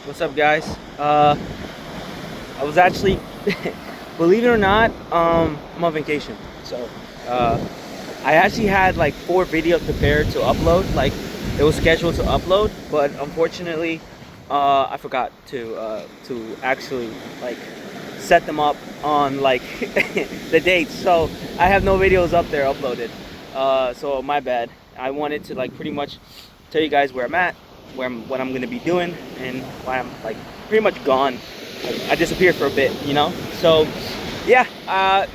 What's up, guys? I was actually, believe it or not, I'm on vacation. So, uh, I actually had like 4 videos prepared to upload. Like, it was scheduled to upload, but unfortunately, I forgot to actually like set them up on like the dates. So I have no videos up there uploaded. So my bad. I wanted to like pretty much tell you guys where I'm at, what I'm gonna be doing, and why I'm like pretty much gone. Like, I disappeared for a bit, you know. So yeah,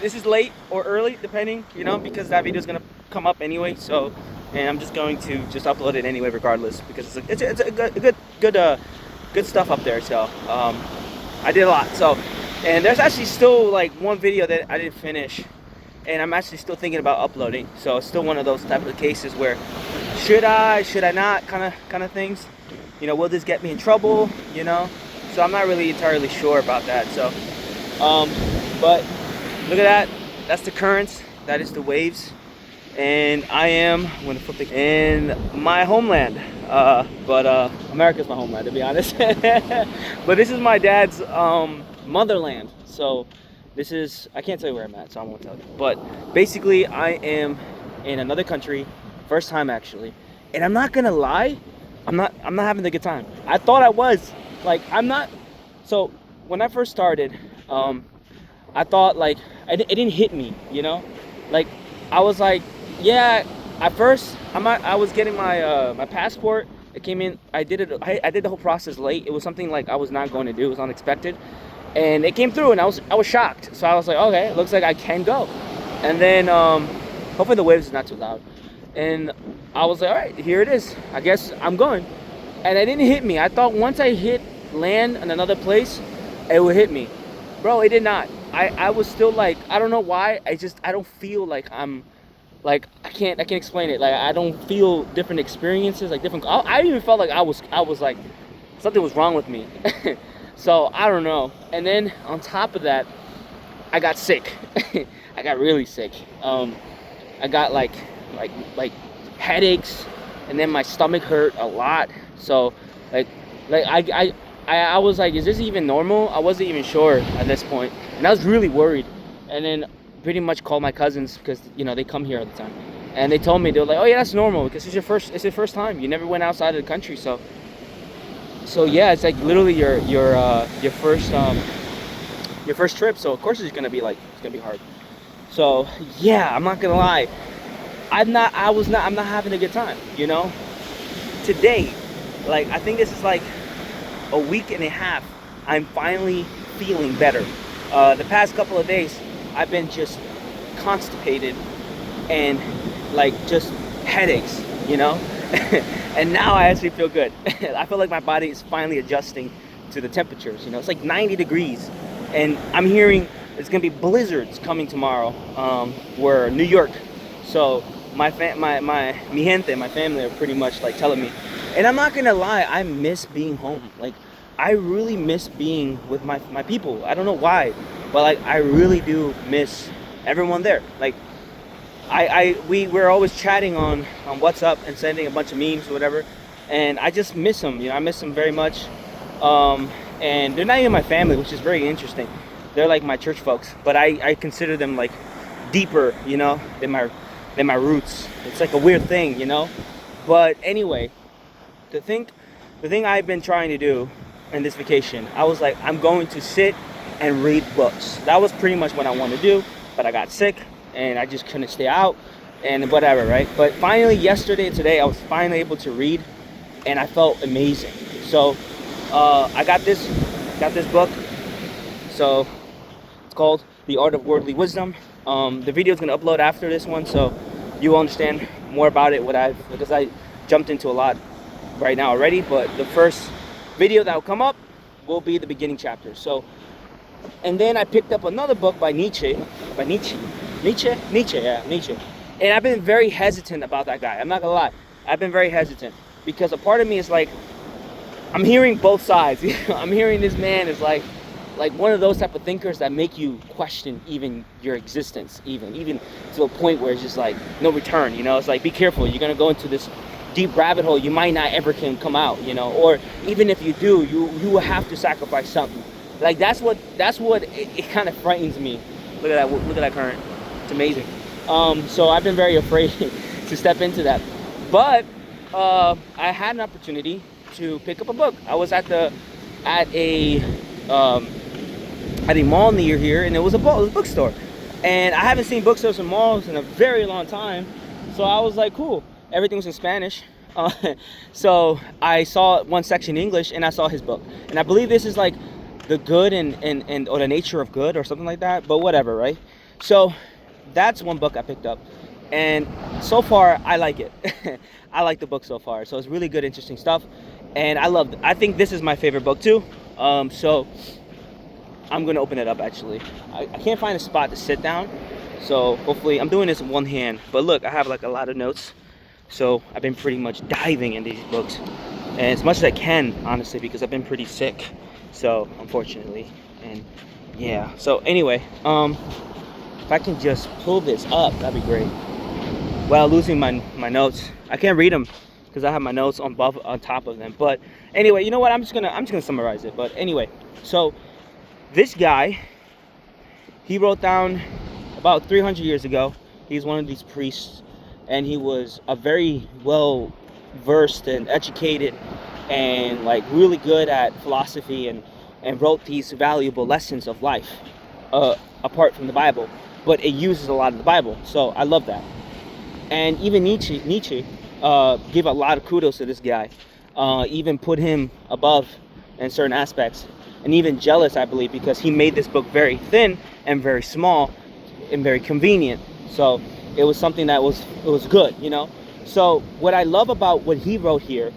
this is late or early, depending, you know, because that video is gonna come up anyway. So, and I'm just going to just upload it anyway, regardless, because it's a good stuff up there. So I did a lot. So, and there's actually still like one video that I didn't finish, and I'm actually still thinking about uploading. So it's still one of those type of cases where should I not, kind of things. You know, will this get me in trouble? You know, so I'm not really entirely sure about that. So, but look at that. That's the currents. That is the waves. And I am going to flip the in my homeland. But America's my homeland, to be honest. But this is my dad's motherland. So this is, I can't tell you where I'm at, so I won't tell you. But basically, I am in another country, first time actually. And I'm not gonna lie, I'm not having a good time. I thought I was. Like, I'm not. So when I first started, I thought like it didn't hit me, you know. Like, I was like, yeah. At first, I was getting my my passport. It came in. I did it. I did the whole process late. It was something like I was not going to do. It was unexpected, and it came through, and I was shocked. So I was like, okay, it looks like I can go. And then hopefully the waves is not too loud. And I was like, all right, here it is. I guess I'm going. And it didn't hit me. I thought once I hit land in another place, it would hit me. Bro, it did not. I was still like, I don't know why. I don't feel like I'm like, I can't explain it. Like, I don't feel different experiences, like different. I even felt like I was like something was wrong with me. So I don't know. And then on top of that, I got sick. I got really sick. I got like headaches, and then my stomach hurt a lot. So like I was like, is this even normal? I wasn't even sure at this point, and I was really worried. And then pretty much called my cousins, because you know they come here all the time, and they told me, they were like, oh yeah, that's normal, because it's your first time. You never went outside of the country, so yeah, it's like literally your first trip. So of course it's gonna be hard. So yeah, I'm not gonna lie. I'm not having a good time, you know? Today, like, I think this is like a week and a half, I'm finally feeling better. The past couple of days, I've been just constipated and like just headaches, you know? And now I actually feel good. I feel like my body is finally adjusting to the temperatures, you know? It's like 90 degrees, and I'm hearing it's gonna be blizzards coming tomorrow, where New York. So my mi gente, my family are pretty much like telling me, and I'm not gonna lie, I miss being home. Like, I really miss being with my people. I don't know why, but like, I really do miss everyone there. Like, we're always chatting on WhatsApp and sending a bunch of memes or whatever, and I just miss them. You know, I miss them very much. And they're not even my family, which is very interesting. They're like my church folks, but I consider them like deeper, you know, than my roots. It's like a weird thing, you know. But anyway, the thing I've been trying to do in this vacation, I was like, I'm going to sit and read books. That was pretty much what I wanted to do, but I got sick and I just couldn't stay out and whatever, right? But finally, yesterday and today, I was finally able to read, and I felt amazing. So I got this book. So it's called The Art of Worldly Wisdom. The video is going to upload after this one, so you will understand more about it, because I jumped into a lot right now already. But the first video that will come up will be the beginning chapter. So, and then I picked up another book by Nietzsche. And I've been very hesitant about that guy. I'm not gonna lie. I've been very hesitant, because a part of me is like, I'm hearing both sides. I'm hearing this man is like one of those type of thinkers that make you question even your existence, even to a point where it's just like no return, you know. It's like, be careful, you're gonna go into this deep rabbit hole you might not ever can come out, you know, or even if you do, you will have to sacrifice something. Like that's what it kind of frightens me. Look at that current. It's amazing. So I've been very afraid to step into that, but I had an opportunity to pick up a book. I was at a um, at a mall near here, and it was a bookstore. And I haven't seen bookstores and malls in a very long time, so I was like, cool. Everything was in Spanish. Uh, so I saw one section in English, and I saw his book. And I believe this is like the good and or the nature of good or something like that. But whatever, right? So that's one book I picked up, and so far I like it. I like the book so far. So it's really good, interesting stuff, and I think this is my favorite book too. So I'm gonna open it up actually. I can't find a spot to sit down, so hopefully I'm doing this in one hand. But look, I have like a lot of notes, so I've been pretty much diving in these books, and as much as I can, honestly, because I've been pretty sick. So unfortunately, and yeah. So anyway, if I can just pull this up, that'd be great. Well, losing my notes, I can't read them because I have my notes on top of them. But anyway, you know what? I'm just gonna summarize it. But anyway, so this guy, he wrote down about 300 years ago. He's one of these priests, and he was a very well versed and educated and like really good at philosophy, and wrote these valuable lessons of life apart from the Bible, but it uses a lot of the Bible, so I love that. And even Nietzsche gave a lot of kudos to this guy, even put him above in certain aspects, and even jealous, I believe, because he made this book very thin and very small and very convenient. So it was something that was good, you know. So what I love about what he wrote here,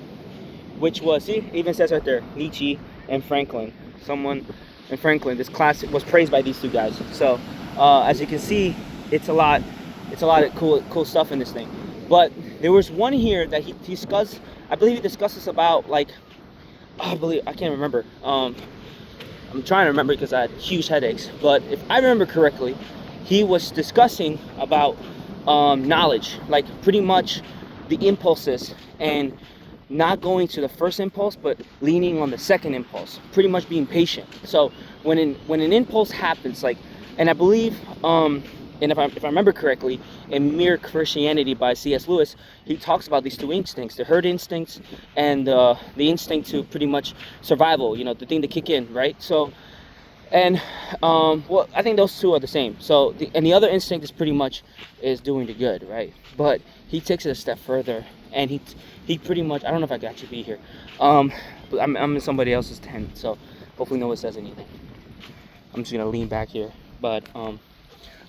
which was, see, it even says right there, Nietzsche and Franklin. Someone in Franklin, this class was praised by these two guys. So as you can see, it's a lot of cool stuff in this thing. But there was one here that he discussed. I believe he discusses about like, I can't remember. I'm trying to remember because I had huge headaches. But if I remember correctly, he was discussing about knowledge, like pretty much the impulses, and not going to the first impulse, but leaning on the second impulse. Pretty much being patient. So when an impulse happens, like, and I believe, and if I remember correctly, in Mere Christianity by C.S. Lewis, he talks about these two instincts: the herd instincts and the instinct to pretty much survival. You know, the thing to kick in, right? So, and well, I think those two are the same. So, the other instinct is pretty much is doing the good, right? But he takes it a step further, and he pretty much, I don't know if I can actually be here, but I'm in somebody else's tent, so hopefully no one says anything. I'm just gonna lean back here, but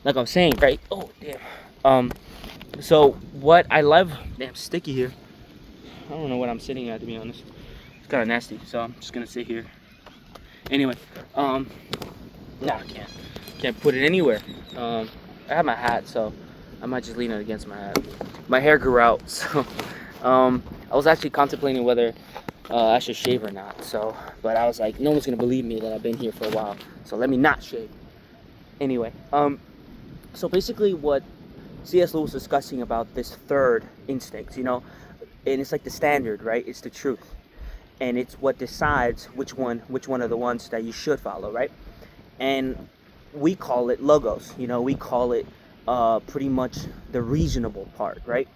like I'm saying, right? Oh damn. So what I love, damn sticky here. I don't know what I'm sitting at, to be honest. It's kind of nasty, so I'm just gonna sit here. Anyway, no, I can't put it anywhere. I have my hat, so I might just lean it against my hat. My hair grew out, so I was actually contemplating whether I should shave or not. So, but I was like, no one's gonna believe me that I've been here for a while, so let me not shave. Anyway, so basically, what C.S. Lewis was discussing about this third instinct, you know, and it's like the standard, right? It's the truth, and it's what decides which one of the ones that you should follow, right? And we call it logos, you know, we call it pretty much the reasonable part, right?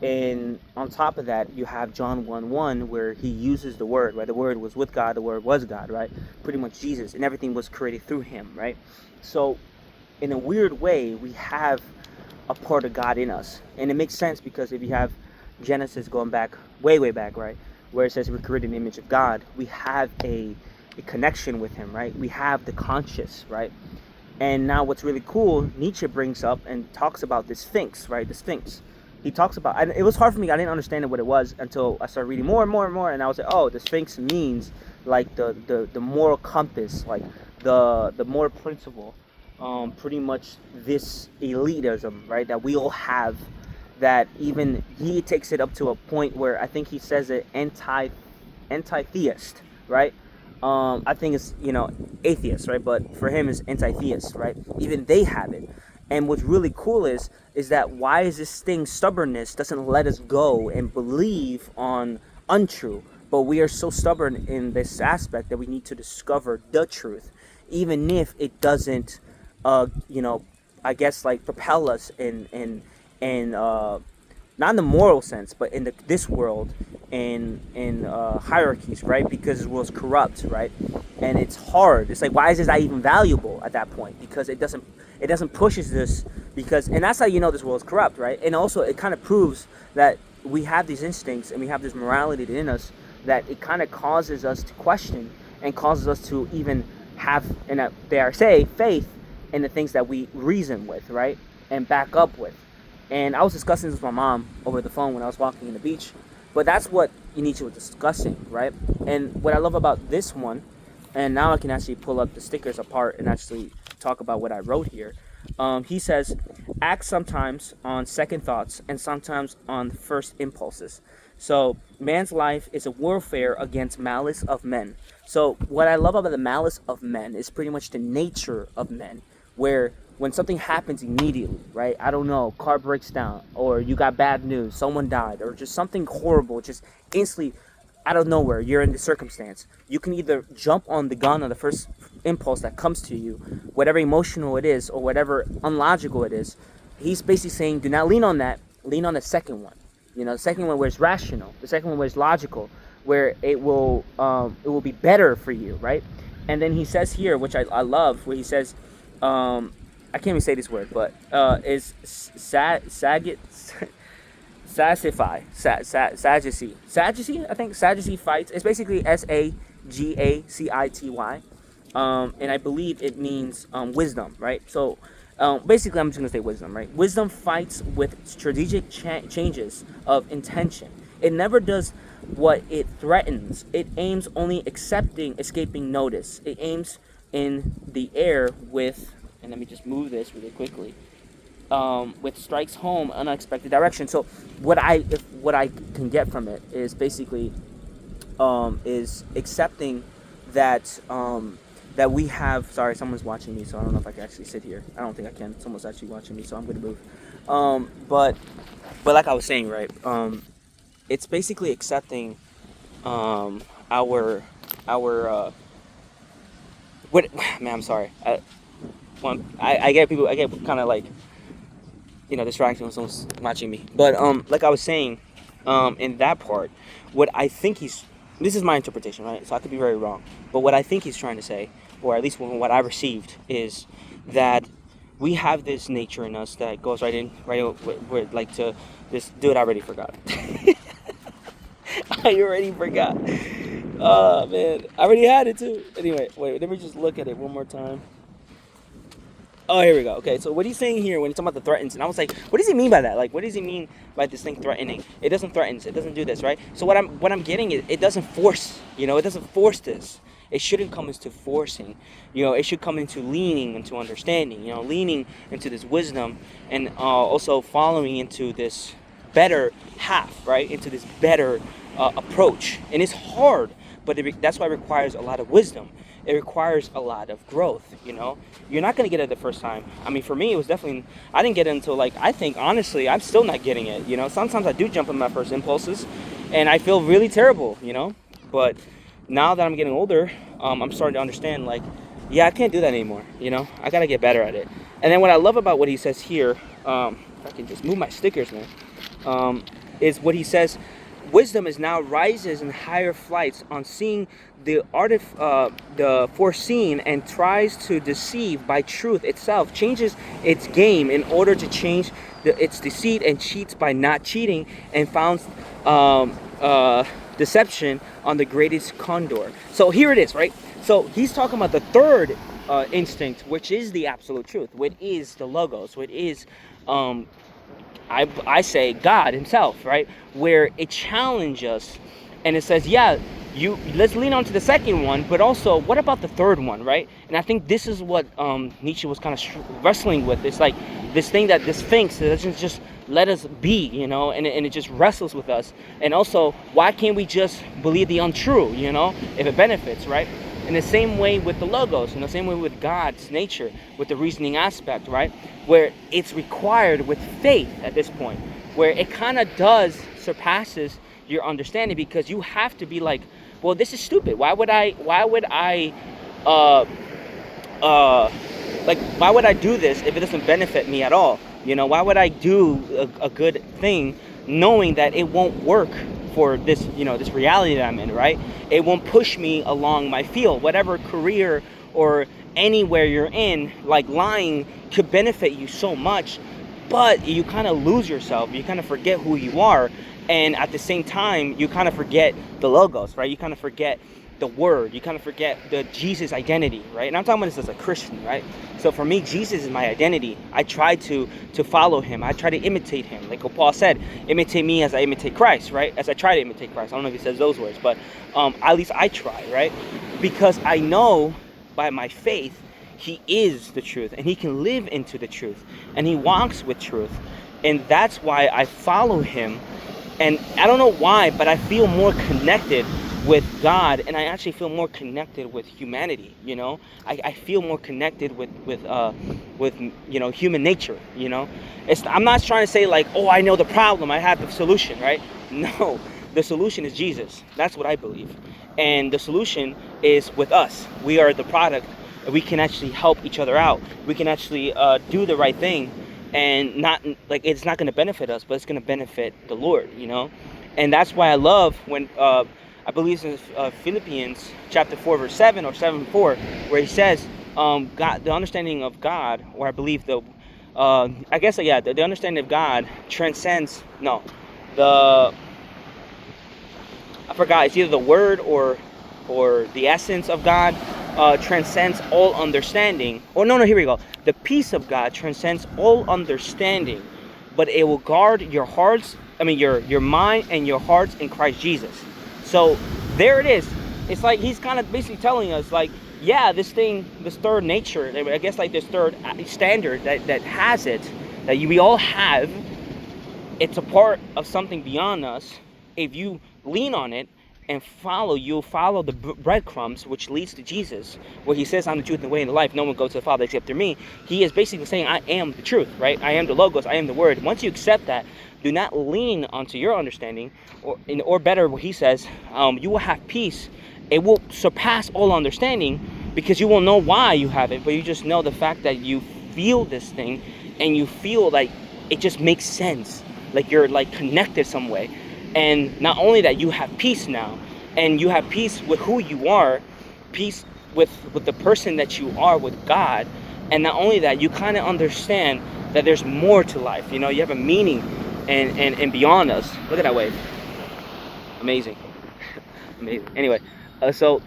And on top of that, you have John 1:1, where he uses the word, right? The word was with God, the word was God, right? Pretty much Jesus, and everything was created through him, right? So in a weird way, we have a part of God in us, and it makes sense because if you have Genesis going back way back, right, where it says we're created in the image of God, we have a connection with him, right? We have the conscious, right? And now what's really cool, Nietzsche brings up and talks about the Sphinx, right? The Sphinx. He talks about, and it was hard for me, I didn't understand what it was until I started reading more and more, and I was like, oh, the Sphinx means like the moral compass, like the moral principle, pretty much this elitism, right, that we all have, that even he takes it up to a point where I think he says it anti-theist, right? I think it's, you know, atheist, right? But for him it's anti-theist, right? Even they have it. And what's really cool is that why is this thing, stubbornness doesn't let us go and believe on untrue, but we are so stubborn in this aspect that we need to discover the truth, even if it doesn't, you know, I guess like propel us in not in the moral sense, but in this world, in hierarchies, right? Because this world's corrupt, right? And it's hard. It's like, why is that even valuable at that point? Because it doesn't pushes this, because, and that's how you know this world's corrupt, right? And also it kind of proves that we have these instincts and we have this morality in us, that it kind of causes us to question and causes us to even have, and dare I say, faith in the things that we reason with, right? And back up with. And I was discussing this with my mom over the phone when I was walking in the beach. But that's what Nietzsche was discussing, right? And what I love about this one, and now I can actually pull up the stickers apart and actually talk about what I wrote here. He says, act sometimes on second thoughts and sometimes on first impulses. So man's life is a warfare against malice of men. So what I love about the malice of men is pretty much the nature of men, where when something happens immediately, right? I don't know, car breaks down, or you got bad news, someone died, or just something horrible, just instantly out of nowhere, you're in the circumstance. You can either jump on the gun on the first impulse that comes to you, whatever emotional it is, or whatever unlogical it is. He's basically saying, do not lean on that, lean on the second one. You know, the second one where it's rational, the second one where it's logical, where it will be better for you, right? And then he says here, which I love, where he says, I can't even say this word, but is Sadducee, I think Sadducee fights. It's basically Sagacity, and I believe it means wisdom, right? So basically, I'm just gonna say wisdom, right? Wisdom fights with strategic changes of intention. It never does what it threatens. It aims only escaping notice. It aims in the air with, and let me just move this really quickly, with strikes home unexpected direction. So what I can get from it is basically is accepting that that we have, sorry, someone's watching me, so I don't know if I can actually sit here. I don't think I can. Someone's actually watching me, so I'm going to move. But like I was saying, right, it's basically accepting our what, man, I'm sorry. I get kind of like, you know, distracted when someone's watching me. But like I was saying, in that part, what I think this is my interpretation, right? So I could be very wrong. But what I think he's trying to say, or at least what I received, is that we have this nature in us that goes right where like to this dude. I already forgot. I already forgot. Oh man, I already had it too. Anyway, wait, let me just look at it one more time. Oh, here we go. Okay, so what he's saying here when he's talking about the threatens, and I was like, what does he mean by that? Like, what does he mean by this thing threatening? It doesn't threaten. It doesn't do this, right? So what I'm getting is, it doesn't force. You know, it doesn't force this. It shouldn't come into forcing. You know, it should come into leaning into understanding. You know, leaning into this wisdom, and also following into this better half, right? Into this better approach. And it's hard, but that's why it requires a lot of wisdom. It requires a lot of growth, you know? You're not going to get it the first time. I mean, for me, it was definitely, I didn't get it until, like, I think, honestly, I'm still not getting it, you know? Sometimes I do jump on my first impulses, and I feel really terrible, you know? But now that I'm getting older, I'm starting to understand, like, yeah, I can't do that anymore, you know? I got to get better at it. And then what I love about what he says here, if I can just move my stickers, man, is what he says, wisdom is now rises in higher flights on seeing the foreseen, and tries to deceive by truth itself, changes its game in order to change its deceit, and cheats by not cheating, and founds deception on the greatest condor. So here it is, right? So he's talking about the third instinct, which is the absolute truth, which is the logos, which is I say God himself, right? Where it challenges us, and it says, yeah, let's lean on to the second one, but also, what about the third one, right? And I think this is what Nietzsche was kind of wrestling with. It's like this thing, that this Sphinx that doesn't just let us be, you know, and it just wrestles with us. And also, why can't we just believe the untrue, you know, if it benefits, right? In the same way with the logos, in the same way with God's nature, with the reasoning aspect, right? Where it's required with faith at this point, where it kind of does surpasses your understanding, because you have to be like, well, this is stupid. Uh, why would I do this if it doesn't benefit me at all? Why would I do a good thing knowing that it won't work for this, this reality that I'm in, right? It won't push me along my field, whatever career or anywhere you're in. Like, lying could benefit you so much, but you kind of lose yourself. You kind of forget who you are, and at the same time, you kind of forget the logos, right? You kind of forget the word. You kind of forget the Jesus identity, right? And I'm talking about this as a Christian, right? So for me, Jesus is my identity. I try to follow him. I try to imitate him. Like what Paul said, imitate me as I imitate Christ, right? As I try to imitate Christ. I don't know if he says those words, but at least I try, right? Because I know by my faith, he is the truth, and he can live into the truth, and he walks with truth. And that's why I follow him. And I don't know why, but I feel more connected with God, and I actually feel more connected with humanity. I feel more connected with human nature. I'm not trying to say like, oh, I know the problem, I have the solution, right? No, the solution is Jesus. That's what I believe, and the solution is with us. We are the product. We can actually help each other out. We can actually do the right thing, and not like, it's not going to benefit us, but it's going to benefit the Lord. And that's why I love when I believe in Philippians chapter 4 verse 7 or 7:4, where he says, God, the understanding of God, or I believe the understanding of God transcends, no, I forgot, it's either the word or the essence of God transcends all understanding. Or no, here we go. The peace of God transcends all understanding, but it will guard your hearts, your mind and your hearts in Christ Jesus. So there it is. It's like he's kind of basically telling us, like, yeah, this third nature, I guess, like this third standard that has it, that we all have, it's a part of something beyond us. If you lean on it and you'll follow the breadcrumbs, which leads to Jesus, where he says, I'm the truth and the way and the life. No one goes to the Father except through me. He is basically saying, I am the truth, right? I am the logos. I am the word. Once you accept that, do not lean onto your understanding, or better, what he says, you will have peace. It will surpass all understanding, because you will know why you have it, but you just know the fact that you feel this thing, and you feel like it just makes sense, like you're like connected some way. And not only that, you have peace now, and you have peace with who you are, peace with the person that you are with God. And not only that, you kind of understand that there's more to life. You have a meaning and beyond us. Look at that wave. Amazing. Amazing. Anyway, so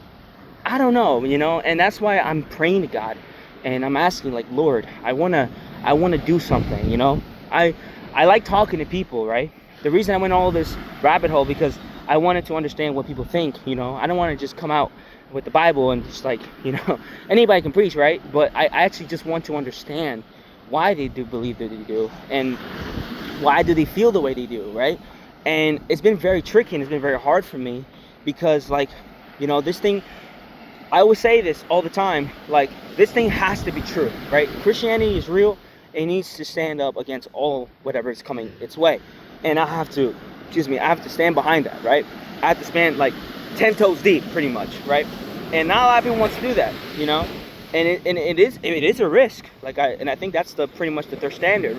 I don't know, and that's why I'm praying to God, and I'm asking, like, Lord, I wanna do something. I like talking to people, right? The reason I went all this rabbit hole, because I wanted to understand what people think. I don't want to just come out with the Bible and just like, anybody can preach, right? But I actually just want to understand why they do believe that they do, and why do they feel the way they do, right? And it's been very tricky, and it's been very hard for me, because, like, this thing, I always say this all the time, like, this thing has to be true, right? Christianity is real. It needs to stand up against all whatever is coming its way. And I have to stand behind that, right? I have to stand like 10 toes deep, pretty much, right? And not a lot of people want to do that, And it is a risk. I think that's pretty much the third standard,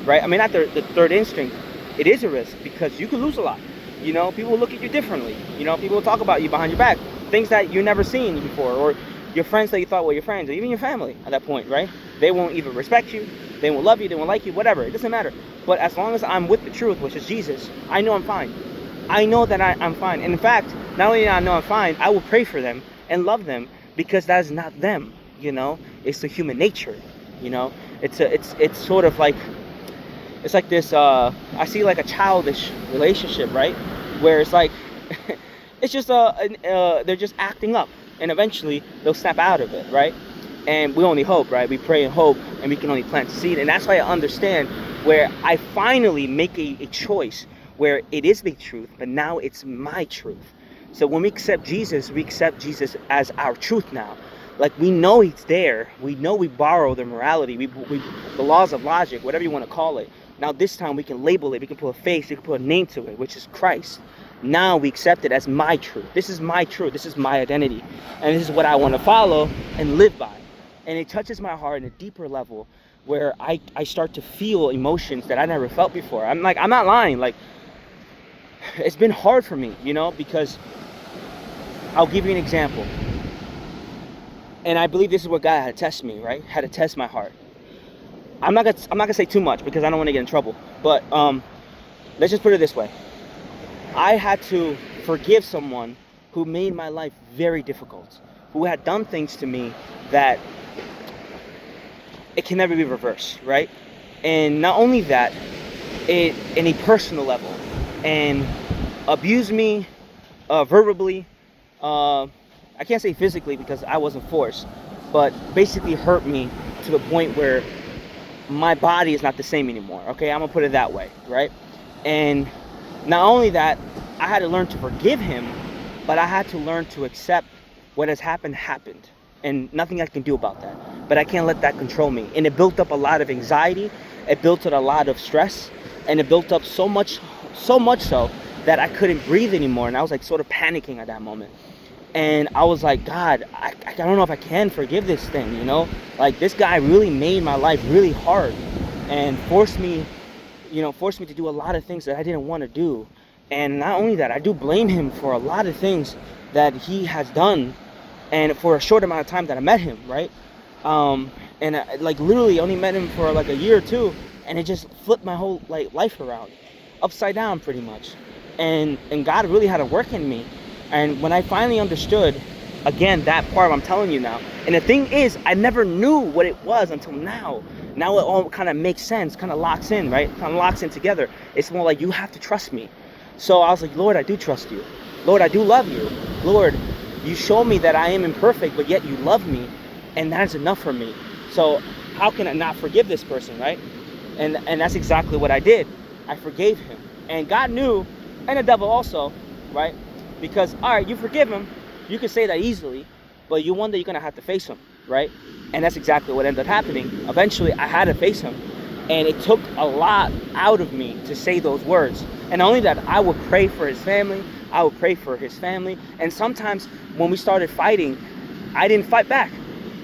right? Not the third instinct. It is a risk, because you could lose a lot. People will look at you differently. People will talk about you behind your back, things that you've never seen before, or your friends that you thought were your friends, or even your family at that point, right? They won't even respect you. They won't love you. They won't like you. Whatever. It doesn't matter. But as long as I'm with the truth, which is Jesus, I know I'm fine. I know that I'm fine. And in fact, not only do I know I'm fine, I will pray for them and love them, because that is not them. It's the human nature. It's sort of like, it's like this. I see like a childish relationship, right? Where it's like, it's just they're just acting up, and eventually they'll snap out of it, right? And we only hope, right? We pray and hope, and we can only plant the seed. And that's why I understand, where I finally make a choice where it is the truth, but now it's my truth. So when we accept Jesus as our truth now. Like, we know he's there. We know we borrow the morality, the laws of logic, whatever you want to call it. Now this time we can label it, we can put a face, we can put a name to it, which is Christ. Now we accept it as my truth. This is my truth. This is my identity. And this is what I want to follow and live by. And it touches my heart in a deeper level where I start to feel emotions that I never felt before. I'm not lying. Like, it's been hard for me, because I'll give you an example. And I believe this is what God had to test me, right? Had to test my heart. I'm not gonna say too much because I don't want to get in trouble. But let's just put it this way. I had to forgive someone who made my life very difficult, who had done things to me that it can never be reversed, right? And not only that, it in a personal level, and abused me verbally. I can't say physically because I wasn't forced, but basically hurt me to the point where my body is not the same anymore. Okay, I'm gonna put it that way, right? And not only that, I had to learn to forgive him, but I had to learn to accept what has happened, and nothing I can do about that. But I can't let that control me. And it built up a lot of anxiety, it built up a lot of stress, and it built up so much so that I couldn't breathe anymore, and I was like sort of panicking at that moment. And I was like, God, I don't know if I can forgive this thing, Like, this guy really made my life really hard and forced me to do a lot of things that I didn't want to do. And not only that, I do blame him for a lot of things that he has done, and for a short amount of time that I met him, right? And I, like, literally only met him for like a year or two, and it just flipped my whole life around, upside down pretty much. And God really had to work in me. And when I finally understood, again, that part I'm telling you now, and the thing is, I never knew what it was until now. Now it all kind of makes sense, kind of locks in, right? Kind of locks in together. It's more like, you have to trust me. So I was like, Lord, I do trust you. Lord, I do love you. Lord, you show me that I am imperfect, but yet you love me, and that is enough for me. So how can I not forgive this person, right? And that's exactly what I did. I forgave him. And God knew, and the devil also, right? Because, all right, you forgive him, you can say that easily, but one day you're going to have to face him, right? And that's exactly what ended up happening. Eventually, I had to face him, and it took a lot out of me to say those words. And not only that, I would pray for his family, I would pray for his family, and sometimes when we started fighting, I didn't fight back.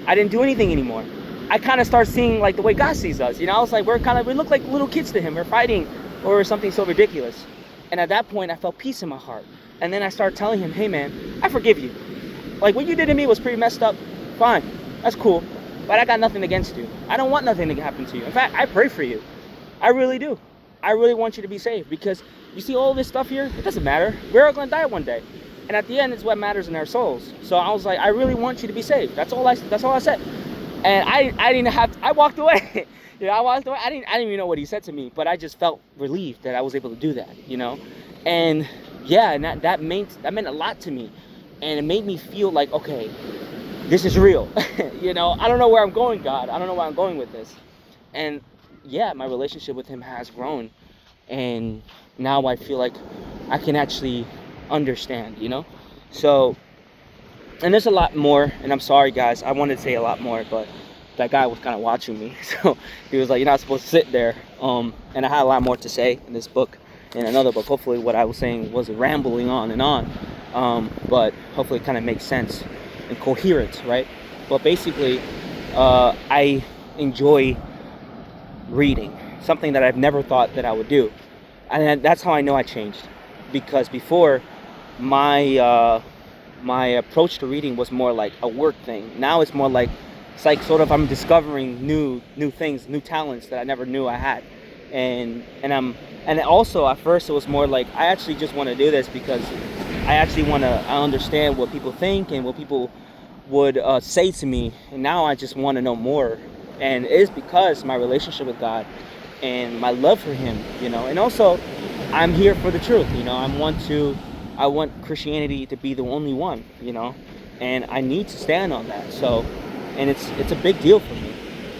I didn't do anything anymore. I kind of started seeing like the way God sees us, I was like, we look like little kids to him, we're fighting over something so ridiculous. And at that point, I felt peace in my heart. And then I started telling him, hey man, I forgive you. Like, what you did to me was pretty messed up. Fine, that's cool. But I got nothing against you. I don't want nothing to happen to you. In fact, I pray for you. I really do. I really want you to be saved, because you see all this stuff here, it doesn't matter. We're all gonna die one day. And at the end, it's what matters in our souls. So I was like, I really want you to be saved. That's all I said. And I walked away. I walked away. I didn't even know what he said to me, but I just felt relieved that I was able to do that, And yeah, and that meant a lot to me, and it made me feel like, okay, this is real. I don't know where I'm going, God. I don't know where I'm going with this. And yeah, my relationship with him has grown, and now I feel like I can actually understand, So, and there's a lot more, and I'm sorry guys, I wanted to say a lot more, but that guy was kind of watching me, so he was like, you're not supposed to sit there. And I had a lot more to say in this book, in another book. Hopefully what I was saying wasn't rambling on and on, but hopefully it kind of makes sense and coherent, right? But basically, I enjoy reading, something that I've never thought that I would do, and that's how I know I changed. Because before, my approach to reading was more like a work thing. Now it's more like, it's like sort of I'm discovering new things, new talents that I never knew I had. And also at first it was more like, I actually just want to do this because I actually want to understand what people think and what people would say to me. And now I just want to know more. And it is because my relationship with God and my love for him, and also I'm here for the truth, I want Christianity to be the only one, and I need to stand on that. So, and it's a big deal for me.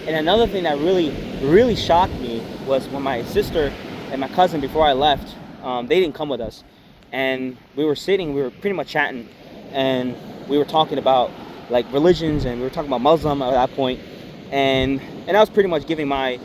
And another thing that really shocked me was when my sister and my cousin, before I left, they didn't come with us, and we were pretty much chatting, and we were talking about like religions, and we were talking about Muslim at that point, and I was pretty much giving my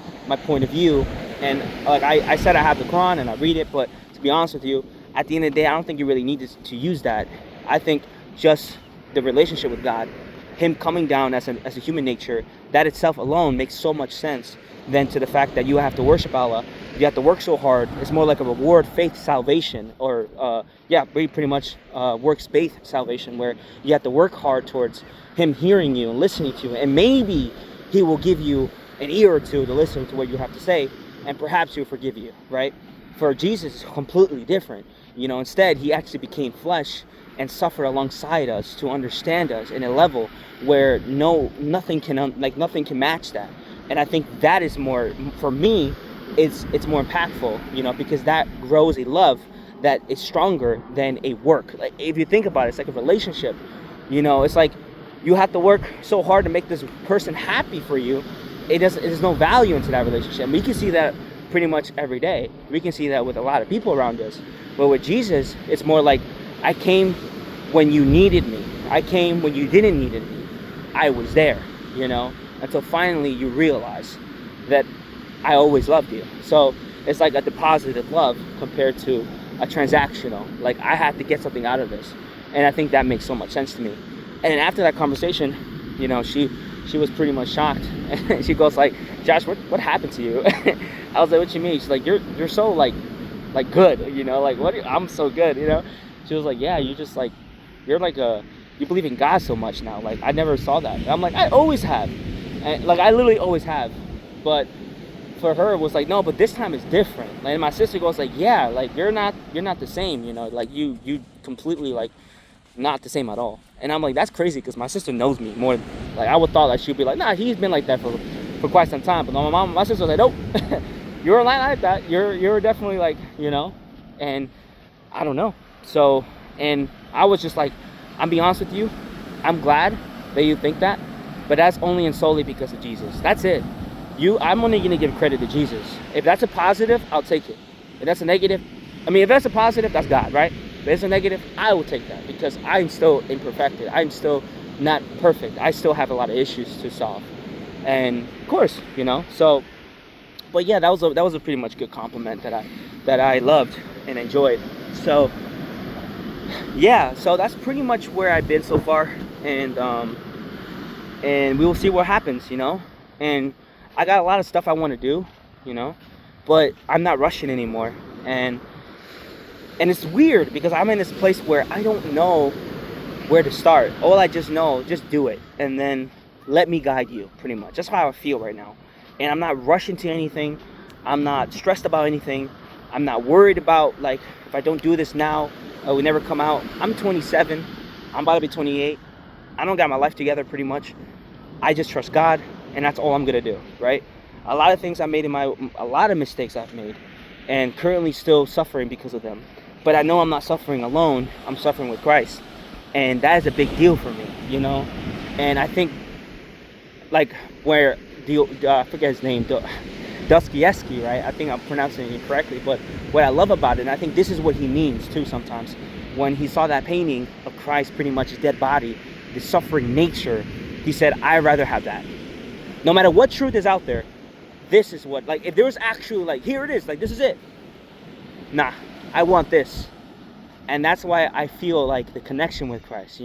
point of view, and like I said I have the Quran and I read it, but to be honest with you, at the end of the day, I don't think you really need to use that. I think just the relationship with God, him coming down as a human nature, that itself alone makes so much sense than to the fact that you have to worship Allah. You have to work so hard. It's more like a reward, faith, salvation, or pretty much works-based salvation, where you have to work hard towards him hearing you and listening to you, and maybe he will give you an ear or two to listen to what you have to say, and perhaps he'll forgive you, right? For Jesus, it's completely different. Instead, he actually became flesh and suffered alongside us to understand us in a level where nothing can match that. And I think that is more, for me, it's more impactful, because that grows a love that is stronger than a work. Like, if you think about it, it's like a relationship. It's like you have to work so hard to make this person happy for you. There's no value into that relationship. We can see that pretty much every day. We can see that with a lot of people around us. But with Jesus, it's more like, I came when you needed me. I came when you didn't need me. I was there, until finally you realize that I always loved you. So it's like a deposited love compared to a transactional. Like, I have to get something out of this. And I think that makes so much sense to me. And after that conversation, she was pretty much shocked. And she goes like, Josh, what happened to you? I was like, what you mean? She's like, you're so like good, like, what? I'm so good, She was like, yeah, you just like, you're like you believe in God so much now. Like, I never saw that. And I'm like, I always have. And like, I literally always have. But for her, it was like, no, but this time it's different. And my sister goes like, yeah, like, you're not the same, like, you completely like not the same at all. And I'm like, that's crazy, because my sister knows me more. Like, I would thought like she'd be like, nah, he's been like that for quite some time. But no, my sister was like, nope, you're not like that. You're definitely like, and I don't know. So, and I was just like, I'm being honest with you, I'm glad that you think that, but that's only and solely because of Jesus. That's it. I'm only going to give credit to Jesus. If that's a positive, I'll take it. If that's a negative, if that's a positive, that's God, right? If it's a negative, I will take that, because I'm still imperfected. I'm still not perfect. I still have a lot of issues to solve. And of course, so, but yeah, that was a pretty much good compliment that I loved and enjoyed. So yeah, so that's pretty much where I've been so far, and we will see what happens, and I got a lot of stuff I want to do, but I'm not rushing anymore, and it's weird, because I'm in this place where I don't know where to start. All I just know, just do it, and then let me guide you, pretty much. That's how I feel right now, and I'm not rushing to anything. I'm not stressed about anything. I'm not worried about, like, if I don't do this now, I will never come out. I'm 27. I'm about to be 28. I don't got my life together, pretty much. I just trust God, and that's all I'm gonna do, right? A lot of things I made a lot of mistakes I've made, and currently still suffering because of them. But I know I'm not suffering alone. I'm suffering with Christ, and that is a big deal for me, And I think, like, where I forget his name, Dostoevsky, right? I think I'm pronouncing it incorrectly, but what I love about it, and I think this is what he means too sometimes, when he saw that painting of Christ, pretty much his dead body, the suffering nature, he said, I'd rather have that. No matter what truth is out there, this is what, like, if there was actually, like, here it is, like, this is it. Nah, I want this. And that's why I feel like the connection with Christ,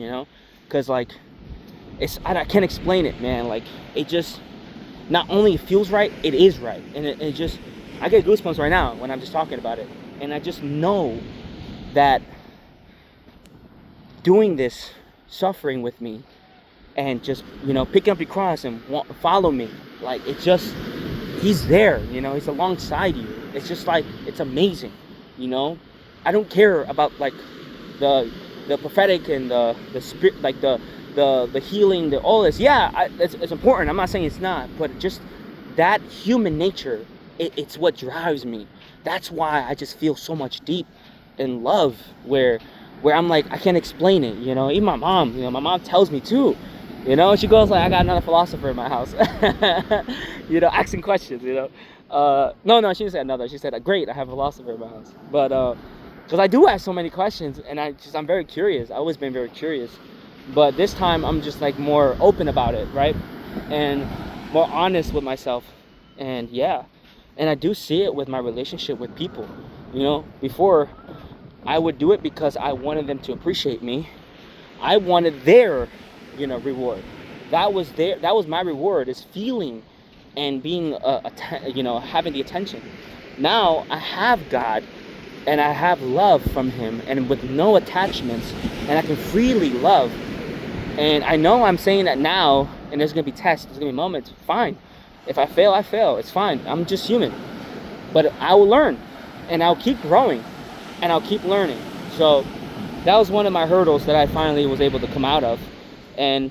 because, like, I can't explain it, man. Like, it just, not only it feels right, it is right. And it just, I get goosebumps right now when I'm just talking about it. And I just know that doing this, suffering with me, and just, picking up your cross and follow me, like, it just, he's there, he's alongside you. It's just like, it's amazing, I don't care about, like, the prophetic and the spirit, like the healing, all this. Yeah, it's important. I'm not saying it's not, but just that human nature, it's what drives me. That's why I just feel so much deep in love, where I'm like, I can't explain it. Even my mom, my mom tells me too. She goes like, I got another philosopher in my house. Asking questions. No, she didn't say another. She said, great, I have a philosopher in my house. But because I do ask so many questions, and I'm very curious. I've always been very curious, but this time I'm just like more open about it, right? And more honest with myself. And yeah, and I do see it with my relationship with people. You know, before I would do it because I wanted them to appreciate me. I wanted their, you know, reward. That was my reward, is feeling and being you know, having the attention. Now I have God, and I have love from him, and with no attachments, and I can freely love. And I know I'm saying that now, and there's gonna be tests, there's gonna be moments. Fine. If I fail, I fail. It's fine. I'm just human. But I will learn, and I'll keep growing, and I'll keep learning. So that was one of my hurdles that I finally was able to come out of. And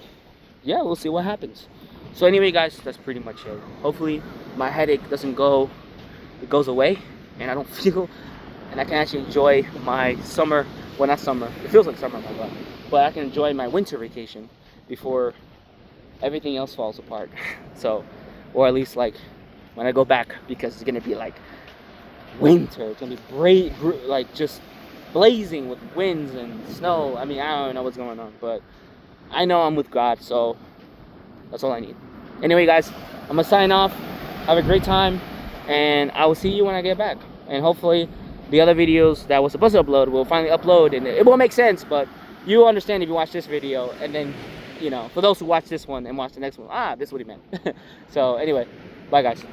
yeah, we'll see what happens. So anyway, guys, that's pretty much it. Hopefully my headache doesn't go, it goes away, and I don't feel, and I can actually enjoy my summer. Well, not summer, it feels like summer in my butt, but I can enjoy my winter vacation before everything else falls apart. So, or at least like when I go back, because it's gonna be like winter. It's gonna be like just blazing with winds and snow. I mean, I don't know what's going on, but I know I'm with God, so that's all I need. Anyway, guys, I'm gonna sign off. Have a great time, and I will see you when I get back. And hopefully the other videos that was supposed to upload will finally upload, and it won't make sense, but you'll understand if you watch this video, and then, you know, for those who watch this one and watch the next one, this is what he meant. So anyway, bye guys.